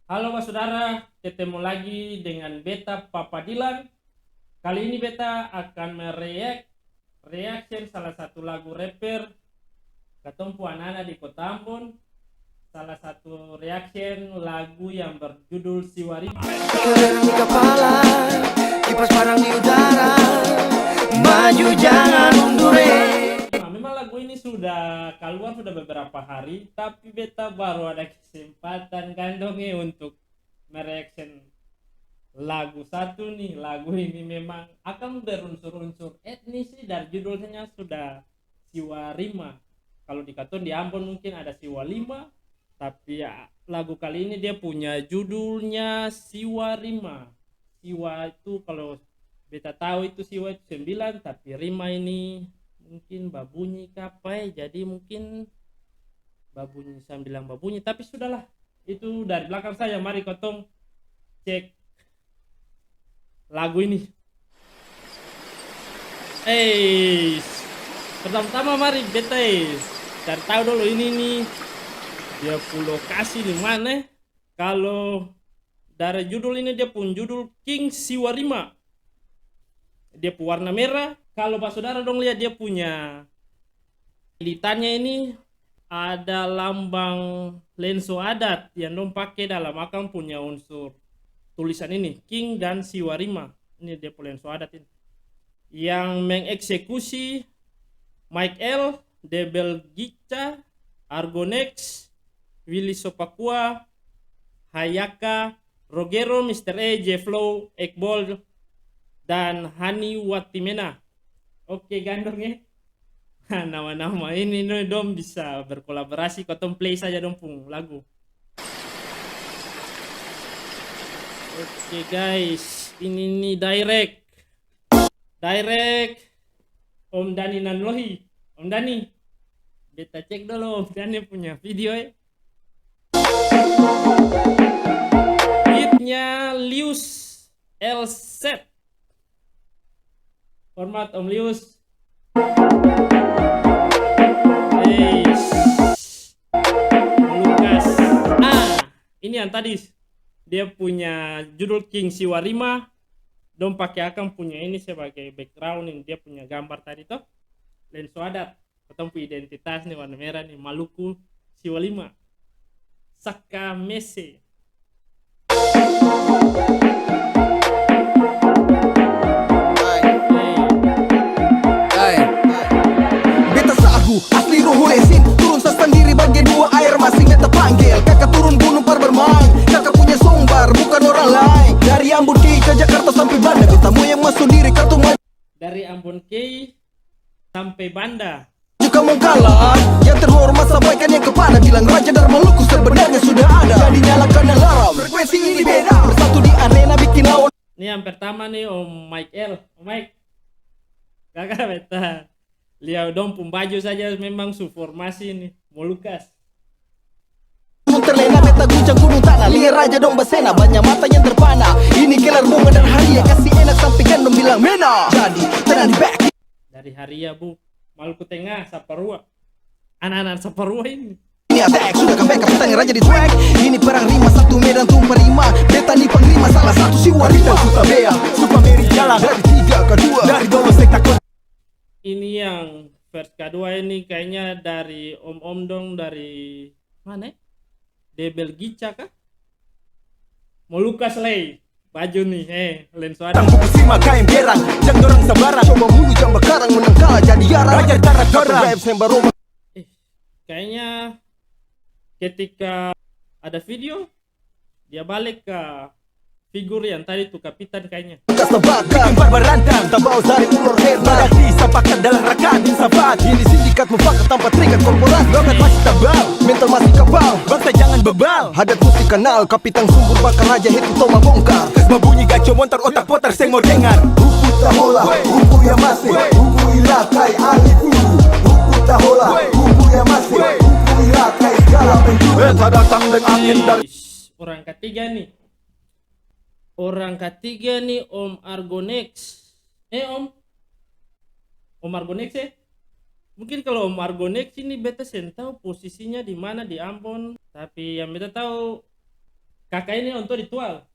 Halo Mas Saudara, ketemu lagi dengan Beta Papa Dilan. Kali ini Beta akan reaction salah satu lagu rapper Ketumpu Anak-anak di Kota Ambon. Salah satu reaction lagu yang berjudul Siwarima. Kelereng di kepala, kipas parang di udara, maju jangan mundur. Memang lagu ini sudah keluar sudah beberapa hari, tapi Beta baru ada kesempatan kandungnya untuk mereaction lagu satu nih. Lagu ini memang akan berunsur-unsur etnis sih, dari judulnya sudah Siwarima. Kalau di Katon di Ambon mungkin ada Siwalima, tapi ya, lagu kali ini dia punya judulnya Siwarima. Siwa itu kalau beta tahu itu siwa itu 9, tapi rima ini mungkin babunyi kapai, jadi mungkin babunyi sambilang babunyi, tapi sudahlah, itu dari belakang saya. Mari kotong cek lagu ini. Pertama-tama mari beta cari tahu dulu ini nih dia lokasi di mana. Kalau dari judul ini dia pun judul King Siwarima, dia warna merah. Kalau Pak Saudara dong lihat dia punya editannya ini ada lambang lenso adat yang dong pakai dalam akan punya unsur tulisan ini King dan Siwarima. Ini dia punya lenso adat ini yang mengeksekusi Mike L, Debel Gica, Argonex, Willy Sopakua, Hayaka, Rogero, Mr. E, J-Flow, Ekbol, dan Hani Watimena. Oke gandongnya. Nama-nama ini dong bisa berkolaborasi, kotong play saja dong pung lagu. Oke guys, ini nih direct Om Dani Nanlohi. Om Dani, beta cek dulu Om Dani punya video ya. Beatnya Lius Elset. Format Om Lius. Lukas. Ini yang tadi dia punya judul King Siwarima. Dong pakai akan punya ini sebagai background, ini dia punya gambar tadi toh. Lenso adat. Ketemu identitas nih warna merah nih, Maluku Siwarima. Saka Mese. Asli ruhu lesin, turun sendiri bagian dua air masing beta panggil. Kakak turun gunung par bermain, kakak punya sumbar bukan orang lain. Dari Ambon ke Jakarta sampai Banda, beta mau yang masuk diri kartu maju. Dari Ambon ke sampai Banda. Juga mau kalah, yang terhormat sampaikan yang kepada. Bilang Raja dan Maluku sebenarnya sudah ada. Jadi nyalakan alarm, frekuensi ini beda. Bersatu di arena bikin lawan. Ini yang pertama nih Om Mike L. Om Mike, kakak beta lihat dong pun baju saja memang suformasi nih Molukas. Terlena beta guncang gunung tanah, lihat Raja dong basena, banyak mata yang terpana. Ini kelar bunga dan Haria, kasih enak sampaikan dong bilang mena. Jadi tenang di back. Dari Haria bu, Maluku Tengah, Saparua. Anak-anak Saparua ini. Ini attack, sudah comeback kapitan Raja di track. Ini perang rima, satu Medan tumpah rima. Beta nih panglima, salah satu Siwarima. Suka bea, suka meri jalan. Dari 3 ke 2, dari dolo sekta. Ini yang verse kedua ini kayaknya dari Om dong, dari mana? Debel Gica kah? Molukas lay. Baju nih, lenso ada. Buku sima kain gerang, jang dorang sembarang. Coba mulu jam bekarang, menang kalah jadi jarang. Raja karak-karak, vibes yang baru. Kayaknya ketika ada video dia balik ke figur yang tadi tuh kapitan kayaknya. Kas tebakan, bikin berantang, tabau dari ulur hebat. Badasi sapakan dalam rakaat insafat. Ini sindikat mufakat tanpa terikat korporasi. Logat masih tebal, mental masih kebal. Bangsa jangan bebal, hadat putih kenal. Kapitan sumbur bakal raja itu toma bongkar. Kes babunyi gaco montar otak potar seng mau dengar. Huku tahola, huku yang masih. Huku ilakai alifu. Huku tahola, huku yang masih. Huku ilakai segala penjuru. Beta datang dengan angin dari Orang ketiga nih. Orang ketiga nih Om Argonex. Om Argonex ya. Mungkin kalau Om Argonex ini beta sen tahu posisinya di mana di Ambon, tapi yang beta tahu kakak ini untuk ritual.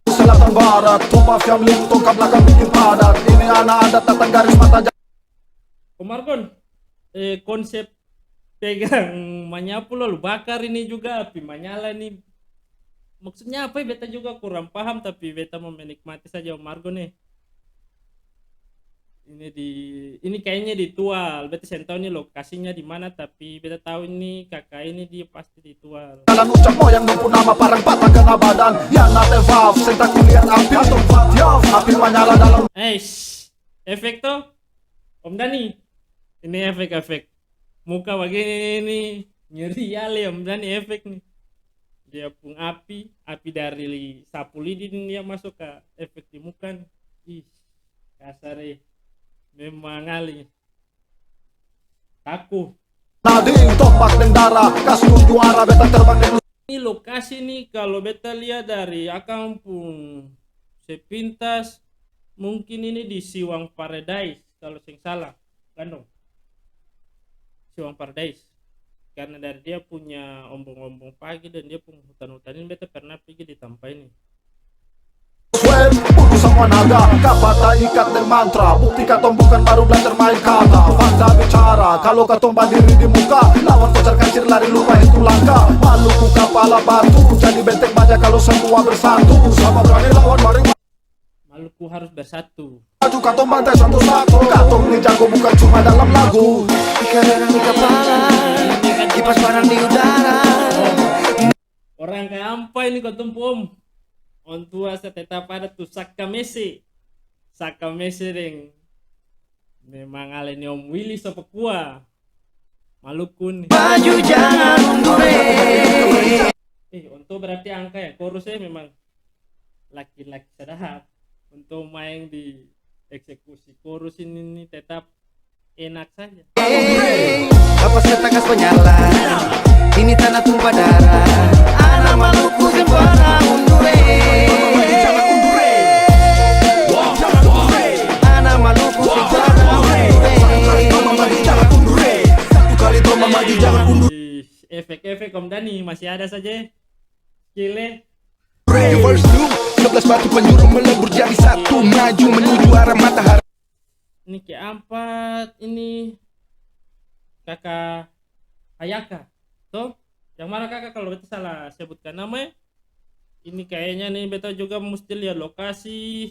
Selatan barat, tumpah family tongkat belakang bikin padat. Ini anak adat datang garis mata. Margon, konsep pegang manyapu lalu bakar ini juga api menyala ini. Maksudnya apa ya? Beta juga kurang paham, tapi beta mau menikmati saja Margon nih. Ini kayaknya ditual. Beta sen tahu ini lokasinya di mana, tapi beta tahu ini kakak ini dia pasti ditual. Jalan ucap moyang nunggu nama parang patah kena badan. Ya nate vav, sentak kulihat api atau fatya. Api menyala dalam. Efek tuh Om Dani. Ini efek muka begini ini nyeri ya Om Dani efek nih. Dia pun api dari sapu lidi dia masuk ke efek di muka. Ih, kasar memang ali. Aku. Nading tombak dan darah, kaskus juara beta terbang dan. Ini lokasi nih kalau beta lihat dari kampung sepintas mungkin ini di Siwang Paradise kalau sing salah Bandung. Siwang Paradise karena dari dia punya ombong-ombong pagi dan dia pun hutan-hutan ini beta pernah pergi di tempat ini. Sweat, bunuh semua naga, kapata ikat dan mantra. Bukti katong bukan baru belajar main kata. Fakta bicara, kalau katong berdiri di muka, lawan kocar kacir lari lupa itu langkah. Maluku kepala batu, jadi benteng baja kalau semua bersatu. Sama berani lawan mari. Maluku harus bersatu. Maju katong bantai satu-satu. Katong ini jago bukan cuma dalam lagu. Ikan di kepala, kipas barang di udara. Orang kayak apa ini kau tumpum? On tua tetap ada tuh Saka Messi deng. Memang aleni Om Willy Sopekua Maluku nih. Maju jangan mundur. Untuk berarti angka ya chorusnya memang laki-laki sedap. Untuk main di eksekusi chorus ini tetap enak saja. Kapas setangkas penyala, ini tanah tumpah darah. Anak Maluku sempurna mundur. Anak Maluku sempurna mundur. Satu kali toma maju jangan undur. Efek-efek Om Dani masih ada saja. Kile. Verse 2, 11 batu penjuru melebur jadi satu, maju menuju arah matahari. Ini keempat ini kakak Hayaka tuh yang mana kakak kalau beta salah sebutkan namanya. Ini kayaknya nih beta juga mesti lihat lokasi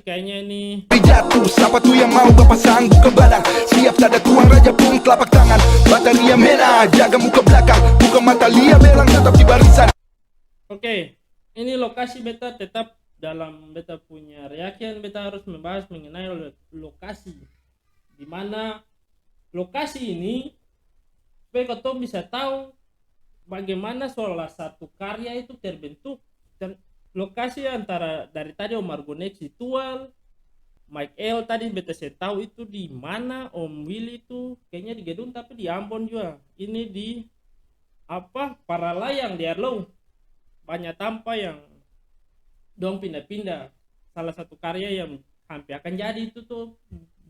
kayaknya ini Jatuh, siapa tuh yang mau berpasang buka badan. Siap tak ada tuang raja pun telapak tangan. Bataria merah, jaga muka belakang. Buka mata lihat belang tetap di barisan. Oke, ini lokasi beta tetap dalam beta punya reaction. Beta harus membahas mengenai lokasi di mana lokasi ini supaya kau bisa tahu bagaimana salah satu karya itu terbentuk. Dan lokasi antara dari tadi Om Margonex ritual Mike L tadi beta saya tahu itu di mana. Om Willy itu kayaknya di Gedung tapi di Ambon juga. Ini di Paralayang di Arlow. Banyak tampak yang dong pindah-pindah. Salah satu karya yang hampir akan jadi itu tuh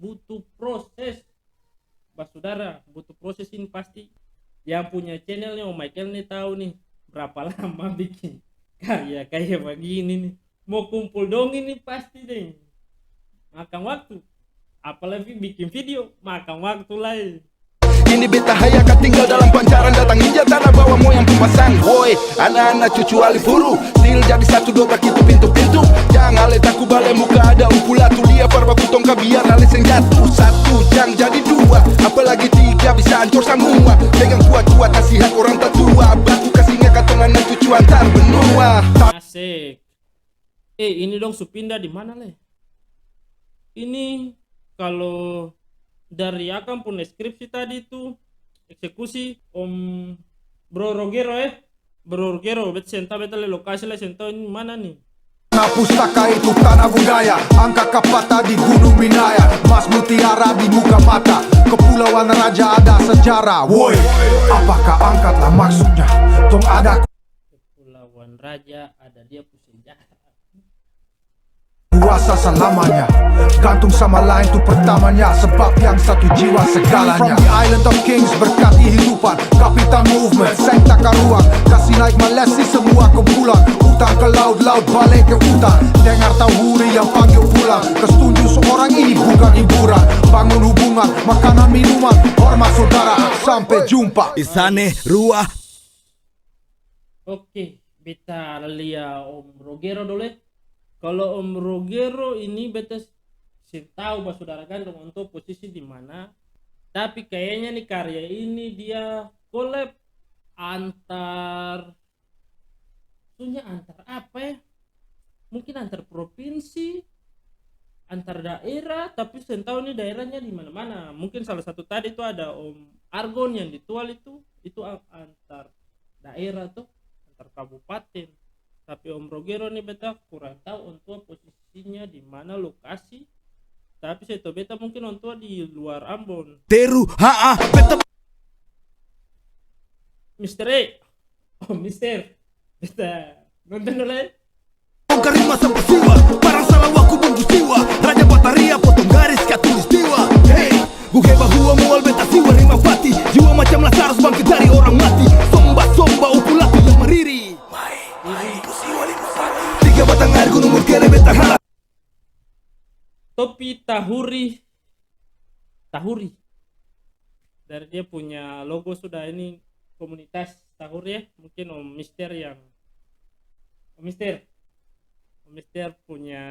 butuh proses. Saudara, butuh proses ini pasti. Yang punya channel nih Om Michael nih tahu nih berapa lama bikin karya kayak begini nih. Mau kumpul dong ini pasti deh. Makan waktu. Apalagi bikin video makan waktu lain. Ini beta Hayaka tinggal dalam pancaran, datang injak tanah bawa moyang pemasang. Woi, anak-anak cucu alif huru, stil jadi satu dobrak itu pintu-pintu. Jangan ale taku bale muka ada umpulatu. Dia parba kutong biar ale seng jatuh. Satu jangan jadi dua, apalagi tiga bisa hancur semua. Pegang kuat-kuat nasihat orang tetua. Batu kasihnya katongan dan cucu antar benua. Asik. Ini dong Supinda di mana le? Ini kalau dari pun deskripsi tadi itu eksekusi Om Bro Rogero Bro Rogero bet senta beta le lokasi le senta ini mana nih? Tanah pustaka itu tanah budaya. Angka kapata di Gunung Minaya. Mas mutiara di muka mata. Kepulauan Raja ada sejarah. Woi, apakah angkatlah maksudnya? Tong ada Kepulauan Raja ada dia sejarah. kuasa selamanya. Gantung sama lain tuh pertamanya. Sebab yang satu jiwa segalanya. From the island of kings berkati hidupan. Kapitan movement, sekta karuang. Kasih naik Malesi semua ke bulan. Utang ke laut, laut balik ke utang. Dengar tahu huri yang panggil pulang. Kesetuju seorang ini bukan hiburan. Bangun hubungan, makanan minuman, hormat saudara. Sampai jumpa. Isane Ruah. Oke, beta lihat Om Rogero dulu. Kalau Om Rogero ini beta tahu bahwa saudara gandong untuk posisi di mana. Tapi kayaknya nih karya ini dia collab antar apa ya? Mungkin antar provinsi, antar daerah, tapi saya tahu nih daerahnya di mana-mana. Mungkin salah satu tadi itu ada Om Argon yang ditual itu antar daerah tuh, antar kabupaten. Tapi Om Rogero nih beta kurang tahu untuk posisinya di mana lokasi. Tapi saya tahu beta mungkin untuk di luar Ambon. Teru beta Mister E. Oh, Mister. Beta nonton dulu ya. bongkari masa persiwa. Parang salah waku bungkus jiwa. Raja Bataria potong garis katulis jiwa. Hey, gue bahwa mual beta siwa rima pati. Jiwa macam Lazarus bangkit dari orang mati. Somba upulati yang meriri. Mai siwa lima pati. 3 batang air gunung murkele beta harap. Topi Tahuri. Dari dia punya logo sudah ini komunitas Tahuri ya. Mungkin Om Mister punya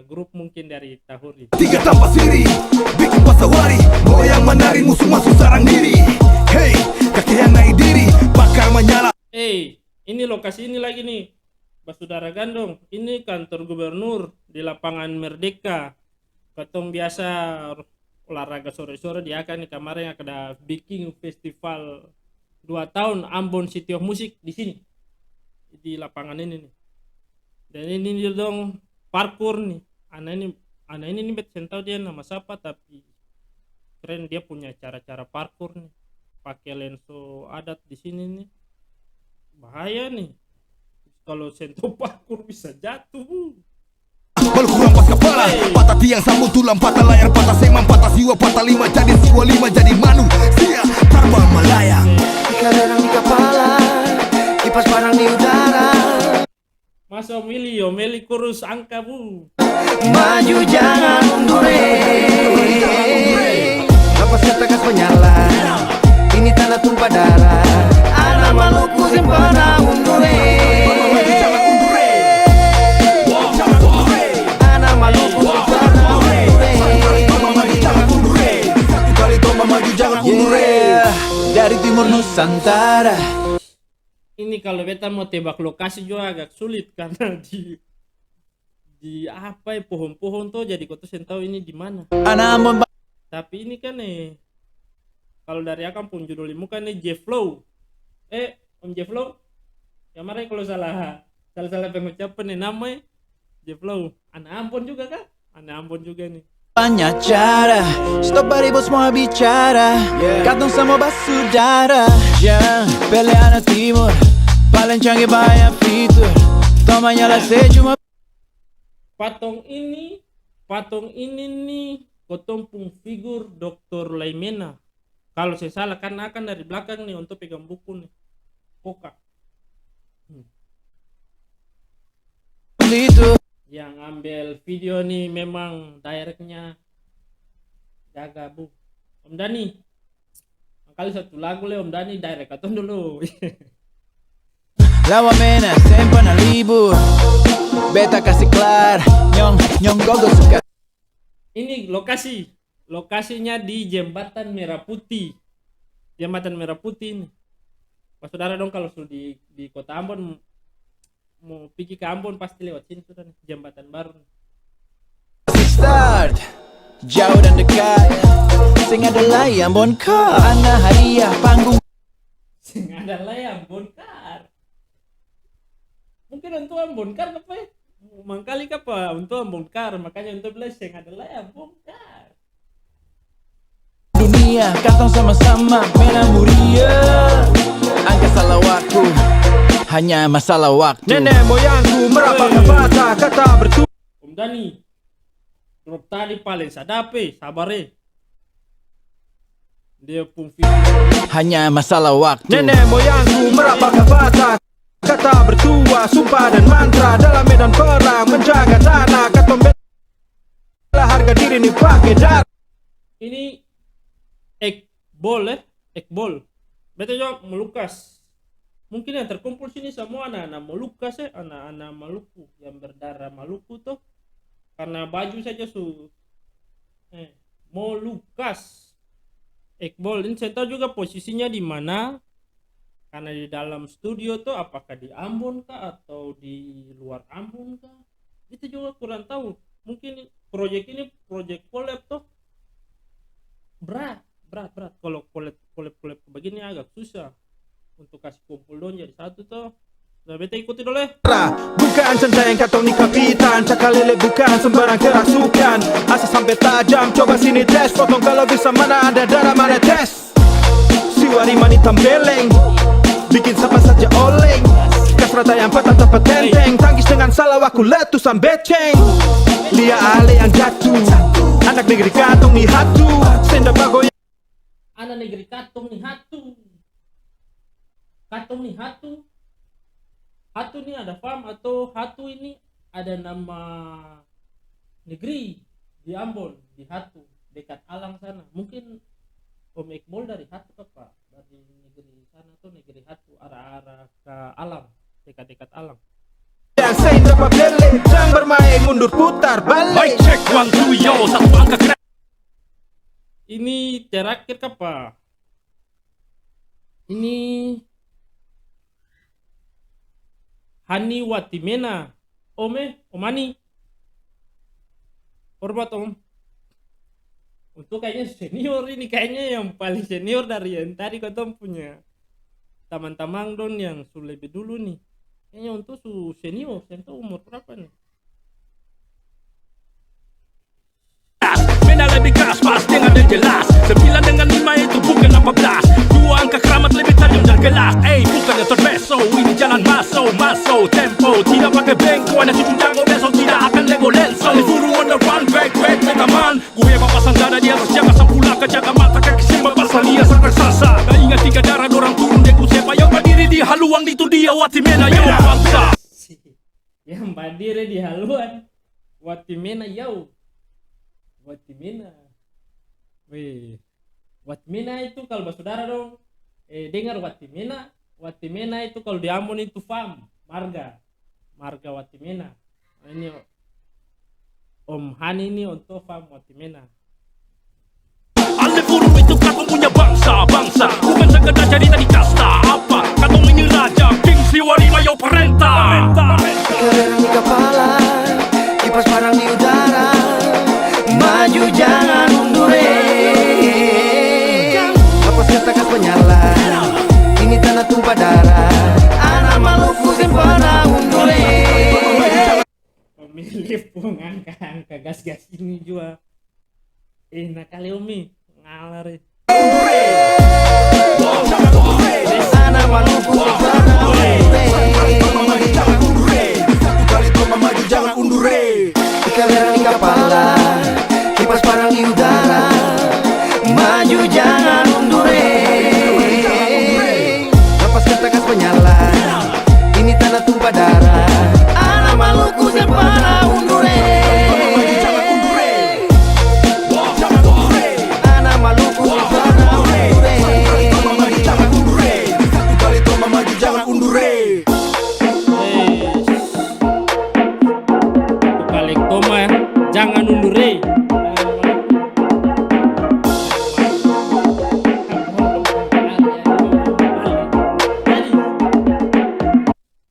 grup mungkin dari Tahuri. 3 tanpa siri, bikin pasawari. Goyang menari musuh masuk sarang diri. Hey, kaki yang naik diri, bakar menyala. Ini lokasi ini lagi nih, Saudara Gandong. Ini kantor gubernur di lapangan Merdeka. Ketong biasa olahraga sore-sore dia akan nih kemarin ada bikin festival 2 tahun Ambon City of Music di sini di lapangan ini nih. Dan ini dia dong parkour nih. Anak ini nih bet tahu dia nama siapa, tapi keren dia punya cara-cara parkour nih. Pakai lenso adat di sini nih. Bahaya nih. Kalau sentuh parkour bisa jatuh. Balu kurang pas kepala, patah tiang sambung tulang, patah layar, patah seman, patah siwa, patah 5 jadi siwa 5 jadi manusia terbang melayang. Ikan derang di kepala, kipas parang di udara. Mas Omeli kurus angka bu. Maju jangan mundur, napas ketekas menyala. Ini tanda tumpah darah. Anak Maluku sempena mundur. Anak Maluku sempena mundur. Dari timur Nusantara. Ini kalau beta mau tebak lokasi juga agak sulit karena di apa ya pohon-pohon tuh jadi kota tahu ini di mana. Tapi ini kan kalau dari kampung judul ini kan J-Flow. Om J-Flow. Kemarin kalau salah pengucapan namanya J-Flow. Anak Ambon juga kan? Anak Ambon juga nih. Banyak cara, stop ribut semua bicara. Katong sama basudara. Jangan pilih anak timur, paling canggih banyak fitur. Tomanya lah saya cuma. Patung ini nih potong pung figur Dr. Laimena. Kalau saya salah kan akan dari belakang nih untuk pegang buku nih. Koka. Itu. Yang ambil video nih memang directnya jaga bu. Om Dani. Kali satu lagu le Om Dani direct atau dulu. Lawa mena sempre na libur. Beta kasih kelar. Nyong gogo suka. Ini lokasinya di Jembatan Merah Putih. Jembatan Merah Putih ini. Pas saudara dong kalau sudah di Kota Ambon mau pergi ke Ambon pasti lewat sini sudah nih, jembatan baru. Start jauh dan dekat. Sing adalah Ambon Kar. Anak hadiah panggung. Sing adalah Ambon Kar. Mungkin untuk Ambon Kar apa ya? Mangkali apa untuk Ambon Kar, makanya untuk belas sing adalah Ambon Kar. Dunia katong sama-sama menamuria. Angka salah waktu, hanya masalah waktu. Nenek moyangku merapatkan patah kata bertutur. Om Dani, drop tadi paling sadape, sabare. Dia pun video. Hanya masalah waktu. Nenek moyangku merapatkan patah kata bertua, sumpah dan mantra dalam medan perang menjaga tanah. Katong bela harga diri nih pakai darah. Ini Ekbol. Beta juga Molucas. Mungkin yang terkumpul sini semua anak-anak Molucas ya, anak-anak Maluku yang berdarah Maluku tuh. Karena baju saja Molucas. Ekbol ini saya tahu juga posisinya di mana. Karena di dalam studio tuh apakah di Ambon kah atau di luar Ambon kah? Itu juga kurang tahu. Mungkin proyek ini proyek collab tuh berat. Kalau collab begini agak susah untuk kasih kumpul dong jadi satu tuh. Nah, beta ikuti dulu ya. Bukan centang katong ni kapitan, cakalele bukan sembarang kerasukan. Asa sampai tajam, coba sini tes, potong kalau bisa mana ada darah mana tes. Siwari mani tambeleng, bikin siapa saja oleng. Kasrata yang patah tempat tenteng, tangis dengan salah aku letusan beceng. Lia ale yang jatuh, anak negeri katong ni hatu, senda bagoy. Anak negeri katong nih hatu. Hatu ini ada farm atau hatu ini ada nama negeri di Ambon, di Hatu dekat Alang sana. Mungkin Om Ekbol dari Hatu apa? Dari negeri sana tuh negeri Hatu arah-arah ke Alang, dekat-dekat Alang. Yang saya dapat beli, jangan bermain mundur putar balik. Check 1 2 yo, satu angka keren. Ini terakhir apa? Ini Hani Watimena. Omani. Hormat Om. Untuk kayaknya senior ini, kayaknya yang paling senior dari yang tadi kau punya teman-teman don yang sudah lebih dulu nih. Kayaknya untuk su senior, itu umur berapa nih? Mena lebih keras, pasti nggak jelas. 9 dengan 5 itu bukan 14. 2 angka keramat lebih tajam dan gelas. Bukannya terbeso, ini jalan masuk tempo. Tidak pakai bengko, hanya cucu jago besok tidak akan lego lenso. Disuruh on the run, back, teman. Gue pasang dada di atas jaga sampula ke jaga mata kaki simba pasal dia sampai sasa. Gak ingat 3 darah dorang turun deku siapa yang berdiri di haluang itu dia Watimena yo bangsa. Yang berdiri di haluan Watimena yo. Watimena. Wih. Watimena itu kalau bersaudara dong. Dengar Watimena. Watimena itu kalau di Ambon itu farm, marga Watimena. Nah, ini Om Hani ini untuk farm Watimena. Ale burung itu katong punya bangsa. Bukan sekedar cerita di kasta. Apa? Katong ini raja, King Siwarima yo perintah. Kelereng di kepala, kipas parang di udara. Maju jangan mundur, lepas katakan penyala. Ini tanah tumpah darah, anak Maluku sempena mundur. Pemilih angka gas-gas ini juga. Nah kali Umi ngalar. Anak Maluku sempena mundur. Satu kali toma maju jangan undur. Kelereng di kepala, kipas parang di udara. Maju jangan mundur, lepas katakan penyala. Ini tanah tumpah darah, anak Maluku sempena mundur. Anak Maluku sempena mundur. Satu kali toma maju jangan undur. Balik Toma jangan undur.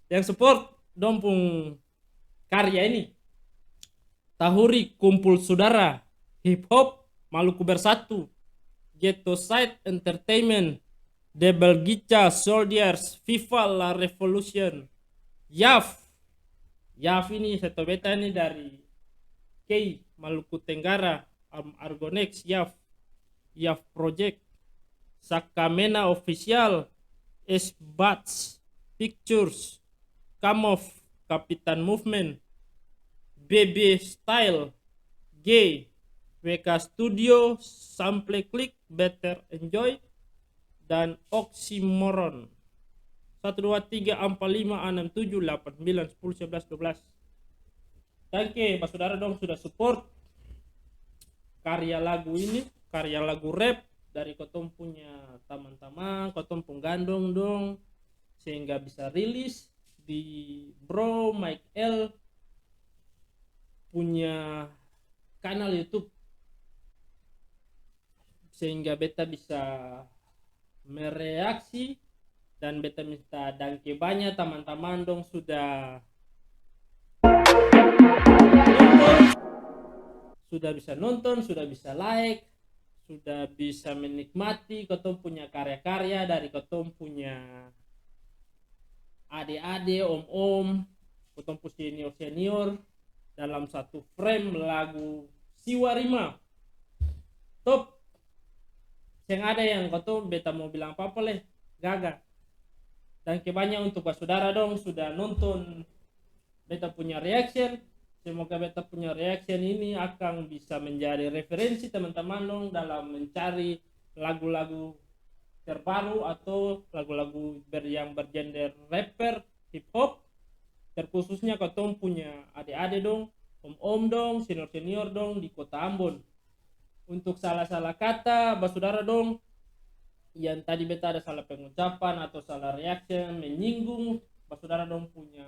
Yang support dompung karya ini Tahuri Kumpul Saudara, Hip Hop Maluku Bersatu, Ghetto Side Entertainment, Debel Gica Soldiers, FIFA La Revolution, Yaf ini satu beta ini dari K Maluku Tenggara, Argonex, Yaf Project, Sakamena Official, S-Bats Pictures, Kamov, Kapitan Movement, BB Style, G, WK Studio, Sample Click, Better Enjoy, dan Oxymoron. 1 2 3 4 5 6 7 8 9 10 11 12. Oke, saudara dong sudah support karya lagu ini, karya lagu rap dari kotong punya teman-teman, kotong pun gandong dong, sehingga bisa rilis di Bro Mike L punya kanal YouTube, sehingga beta bisa mereaksi dan beta minta dangke banyak teman-teman dong sudah bisa nonton, sudah bisa like, sudah bisa menikmati kotong punya karya-karya dari kotong punya adik-adik, om-om, kotong punya senior-senior dalam satu frame lagu Siwarima. Top. Yang ada yang kotong beta mau bilang apa-apa leh, gagal. Dan kebanyakan untuk saudara dong sudah nonton beta punya reaction. Semoga beta punya reaction ini akan bisa menjadi referensi teman-teman dong dalam mencari lagu-lagu terbaru atau lagu-lagu yang bergenre rapper, hip hop, terkhususnya kotong punya adik-adik dong, om-om dong, senior-senior dong di kota Ambon. Untuk salah-salah kata saudara dong yang tadi beta ada salah pengucapan atau salah reaction menyinggung saudara dong punya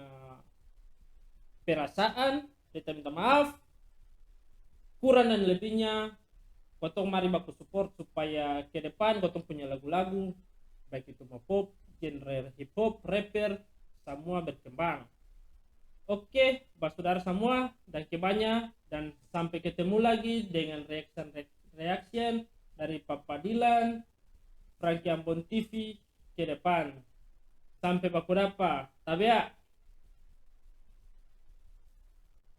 perasaan, beta minta maaf. Kurang dan lebihnya kotong mari baku support supaya ke depan kotong punya lagu-lagu baik itu mau pop, genre hip hop, rapper, semua berkembang. Oke, saudara semua, dan kebanyakan, dan sampai ketemu lagi dengan reaction dari Papa Dilan, Frankie Ambon TV ke depan. Sampai baku dapa, tabia.